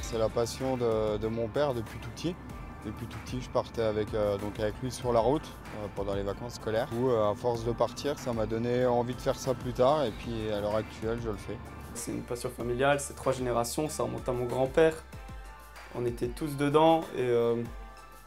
c'est la passion de mon père depuis tout petit. Depuis tout petit, je partais avec lui sur la route pendant les vacances scolaires. Où, à force de partir, ça m'a donné envie de faire ça plus tard et puis à l'heure actuelle, je le fais. C'est une passion familiale, c'est 3 générations, ça remonte à mon grand-père. On était tous dedans et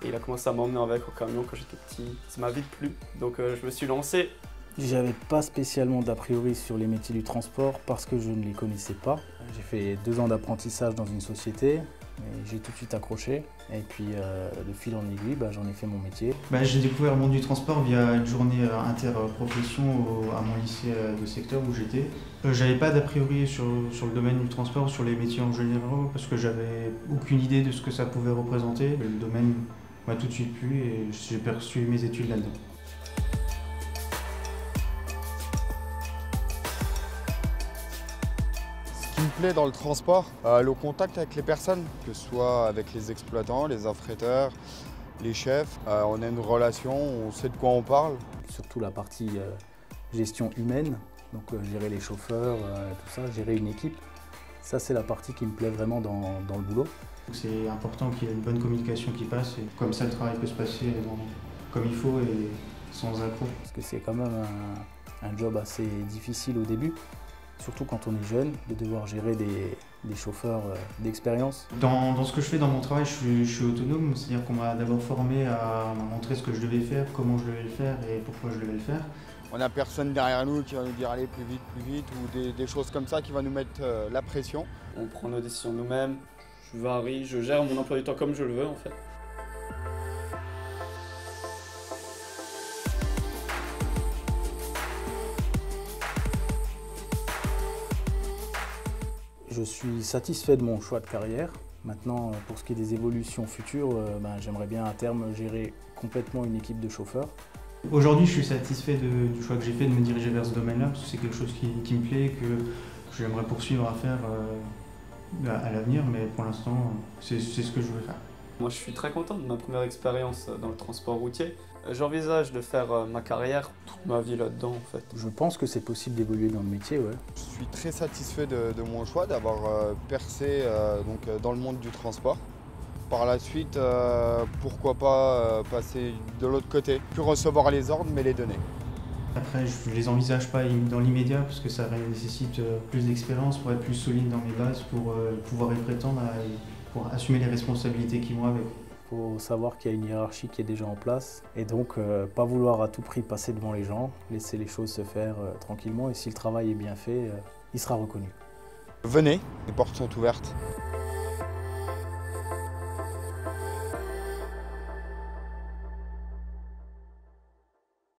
il a commencé à m'emmener avec au camion quand j'étais petit. Ça m'a vite plu, donc je me suis lancé. J'avais pas spécialement d'a priori sur les métiers du transport parce que je ne les connaissais pas. J'ai fait 2 ans d'apprentissage dans une société et j'ai tout de suite accroché. Et puis de fil en aiguille, j'en ai fait mon métier. J'ai découvert le monde du transport via une journée interprofession à mon lycée de secteur où j'étais. J'avais pas d'a priori sur le domaine du transport, sur les métiers en général, parce que j'avais aucune idée de ce que ça pouvait représenter. Le domaine m'a tout de suite plu et j'ai poursuivi mes études là-dedans. Ce qui me plaît dans le transport, le contact avec les personnes, que ce soit avec les exploitants, les affréteurs, les chefs. On a une relation, on sait de quoi on parle. Surtout la partie gestion humaine, donc gérer les chauffeurs, tout ça, gérer une équipe. Ça, c'est la partie qui me plaît vraiment dans le boulot. C'est important qu'il y ait une bonne communication qui passe et comme ça le travail peut se passer comme il faut et sans accroc. Parce que c'est quand même un job assez difficile au début, surtout quand on est jeune, de devoir gérer des chauffeurs d'expérience. Dans ce que je fais dans mon travail, je suis autonome, c'est-à-dire qu'on m'a d'abord formé à montrer ce que je devais faire, comment je devais le faire et pourquoi je devais le faire. On n'a personne derrière nous qui va nous dire aller plus vite ou des choses comme ça qui va nous mettre la pression. On prend nos décisions nous-mêmes, je varie, je gère mon emploi du temps comme je le veux en fait. Je suis satisfait de mon choix de carrière. Maintenant, pour ce qui est des évolutions futures, j'aimerais bien à terme gérer complètement une équipe de chauffeurs. Aujourd'hui, je suis satisfait du choix que j'ai fait de me diriger vers ce domaine-là, parce que c'est quelque chose qui me plaît, que j'aimerais poursuivre à faire à l'avenir, mais pour l'instant, c'est ce que je veux faire. Moi, je suis très content de ma première expérience dans le transport routier. J'envisage de faire ma carrière, toute ma vie là-dedans en fait. Je pense que c'est possible d'évoluer dans le métier, ouais. Je suis très satisfait de mon choix d'avoir percé dans le monde du transport. Par la suite, pourquoi pas passer de l'autre côté, plus recevoir les ordres mais les donner. Après, je ne les envisage pas dans l'immédiat parce que ça nécessite plus d'expérience pour être plus solide dans mes bases, pour pouvoir y prétendre, pour assumer les responsabilités qui vont avec. Il faut savoir qu'il y a une hiérarchie qui est déjà en place et donc pas vouloir à tout prix passer devant les gens, laisser les choses se faire tranquillement et si le travail est bien fait, il sera reconnu. Venez, les portes sont ouvertes.